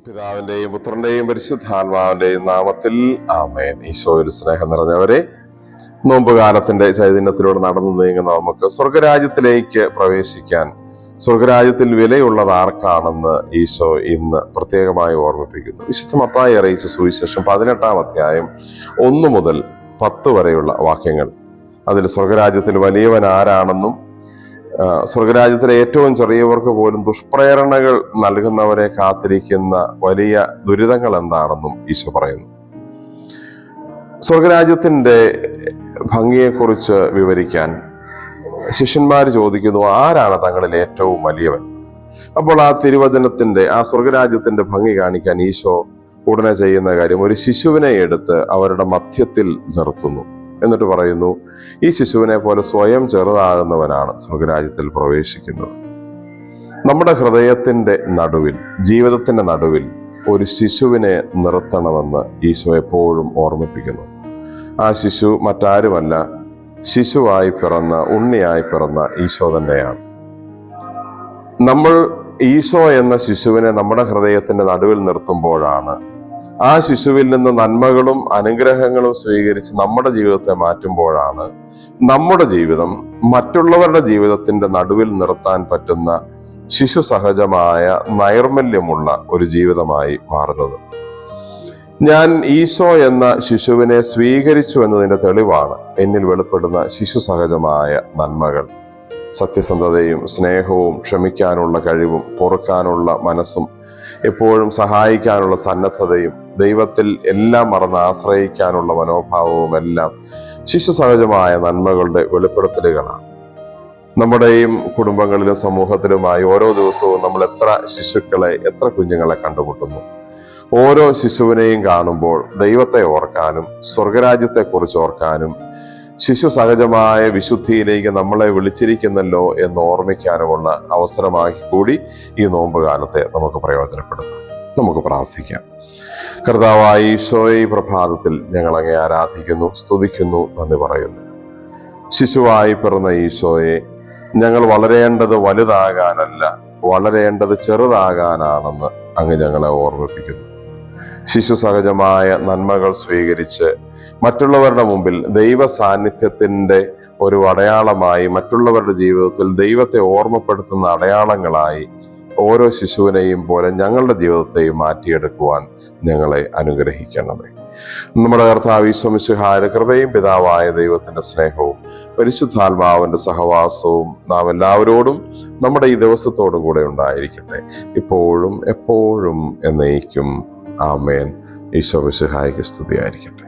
പിതാവിന്റെയും പുത്രന്റെയും പരിശുദ്ധാത്മാവിന്റെയും നാമത്തിൽ ആമേൻ. ഈശോയിൽ സ്നേഹം നിറഞ്ഞവരെ, നോമ്പുകാലത്തിന്റെ ചൈതന്യത്തിലൂടെ നടന്നു നീങ്ങുന്ന നമുക്ക് സ്വർഗരാജ്യത്തിലേക്ക് പ്രവേശിക്കാൻ, സ്വർഗരാജ്യത്തിൽ വിലയുള്ളത് ആർക്കാണെന്ന് ഈശോ ഇന്ന് പ്രത്യേകമായി ഓർമ്മിപ്പിക്കുന്നു. വിശുദ്ധ മത്തായി അറിയിച്ച സുവിശേഷം 18-ാം അധ്യായം 1 മുതൽ 10 വരെയുള്ള വാക്യങ്ങൾ. അതിൽ സ്വർഗരാജ്യത്തിൽ വലിയവൻ ആരാണെന്നും സ്വർഗരാജ്യത്തിലെ ഏറ്റവും ചെറിയവർക്ക് പോലും ദുഷ്പ്രേരണകൾ നൽകുന്നവരെ കാത്തിരിക്കുന്ന വലിയ ദുരിതങ്ങൾ എന്താണെന്നും ഈശോ പറയുന്നു. സ്വർഗരാജ്യത്തിന്റെ ഭംഗിയെക്കുറിച്ച് വിവരിക്കാൻ ശിഷ്യന്മാർ ചോദിക്കുന്നു, ആരാണ് തങ്ങളിൽ ഏറ്റവും വലിയവൻ? അപ്പോൾ ആ തിരുവചനത്തിന്റെ, ആ സ്വർഗരാജ്യത്തിന്റെ ഭംഗി കാണിക്കാൻ ഈശോ ഉടനെ ചെയ്യുന്ന കാര്യം, ഒരു ശിശുവിനെ എടുത്ത് അവരുടെ മധ്യത്തിൽ നിർത്തുന്നു. എന്നിട്ട് പറയുന്നു, ഈ ശിശുവിനെ പോലെ സ്വയം ചെറുതാകുന്നവനാണ് സ്വർഗരാജ്യത്തിൽ പ്രവേശിക്കുന്നത്. നമ്മുടെ ഹൃദയത്തിന്റെ നടുവിൽ, ജീവിതത്തിന്റെ നടുവിൽ ഒരു ശിശുവിനെ നിർത്തണമെന്ന് ഈശോ എപ്പോഴും ഓർമ്മിപ്പിക്കുന്നു. ആ ശിശു മറ്റാരുമല്ല, ശിശുവായി പിറന്ന, ഉണ്ണിയായി പിറന്ന ഈശോ തന്നെയാണ്. നമ്മൾ ഈശോ എന്ന ശിശുവിനെ നമ്മുടെ ഹൃദയത്തിന്റെ നടുവിൽ നിർത്തുമ്പോഴാണ് ആ ശിശുവിൽ നിന്ന് നന്മകളും അനുഗ്രഹങ്ങളും സ്വീകരിച്ച് നമ്മുടെ ജീവിതത്തെ മാറ്റുമ്പോഴാണ് നമ്മുടെ ജീവിതം മറ്റുള്ളവരുടെ ജീവിതത്തിന്റെ നടുവിൽ നിർത്താൻ പറ്റുന്ന ശിശു സഹജമായ നൈർമല്യമുള്ള ഒരു ജീവിതമായി മാറുന്നത്. ഞാൻ ഈശോ എന്ന ശിശുവിനെ സ്വീകരിച്ചു എന്നതിന്റെ തെളിവാണ് എന്നിൽ വെളിപ്പെടുന്ന ശിശു സഹജമായ നന്മകൾ. സത്യസന്ധതയും സ്നേഹവും, ക്ഷമിക്കാനുള്ള കഴിവും, പൊറുക്കാനുള്ള മനസ്സും, എപ്പോഴും സഹായിക്കാനുള്ള സന്നദ്ധതയും, ദൈവത്തിൽ എല്ലാം മറന്ന് ആശ്രയിക്കാനുള്ള മനോഭാവവും എല്ലാം ശിശു സഹജമായ നന്മകളുടെ വെളിപ്പെടുത്തലുകളാണ്. നമ്മുടെയും കുടുംബങ്ങളിലും സമൂഹത്തിലുമായി ഓരോ ദിവസവും നമ്മൾ എത്ര ശിശുക്കളെ, എത്ര കുഞ്ഞുങ്ങളെ കണ്ടുമുട്ടുന്നു. ഓരോ ശിശുവിനെയും കാണുമ്പോൾ ദൈവത്തെ ഓർക്കാനും സ്വർഗരാജ്യത്തെക്കുറിച്ച് ഓർക്കാനും ശിശു സഹജമായ വിശുദ്ധിയിലേക്ക് നമ്മളെ വിളിച്ചിരിക്കുന്നല്ലോ എന്ന് ഓർമ്മിക്കാനുമുള്ള അവസരമാക്കി കൂടി ഈ നോമ്പുകാലത്തെ നമുക്ക് പ്രയോജനപ്പെടുത്താം. നമുക്ക് പ്രാർത്ഥിക്കാം. കർത്താവായ ഈശോയെ, ഈ പ്രഭാതത്തിൽ ഞങ്ങൾ അങ്ങേ ആരാധിക്കുന്നു, സ്തുതിക്കുന്നു, നന്ദി പറയുന്നു. ശിശുവായി പിറന്ന ഈശോയെ, ഞങ്ങൾ വളരേണ്ടത് വലുതാകാനല്ല, വളരേണ്ടത് ചെറുതാകാനാണെന്ന് അങ്ങ് ഞങ്ങളെ ഓർമ്മിപ്പിക്കുന്നു. ശിശു സഹജമായ നന്മകൾ സ്വീകരിച്ച് മറ്റുള്ളവരുടെ മുമ്പിൽ ദൈവ സാന്നിധ്യത്തിന്റെ ഒരു അടയാളമായി, മറ്റുള്ളവരുടെ ജീവിതത്തിൽ ദൈവത്തെ ഓർമ്മപ്പെടുത്തുന്ന അടയാളങ്ങളായി ഓരോ ശിശുവിനെയും പോലെ ഞങ്ങളുടെ ജീവിതത്തെയും മാറ്റിയെടുക്കുവാൻ ഞങ്ങളെ അനുഗ്രഹിക്കണമേ. നമ്മുടെ കർത്താവ് ഈശോ മിശിഹായുടെ കൃപയും പിതാവായ ദൈവത്തിന്റെ സ്നേഹവും പരിശുദ്ധാത്മാവിന്റെ സഹവാസവും നാം എല്ലാവരോടും നമ്മുടെ ഈ ദിവസത്തോടും കൂടെ ഉണ്ടായിരിക്കട്ടെ, ഇപ്പോഴും എപ്പോഴും എന്നേക്കും. ആമേൻ. ഈശോ മിശിഹായ്ക്ക് സ്തുതിയായിരിക്കട്ടെ.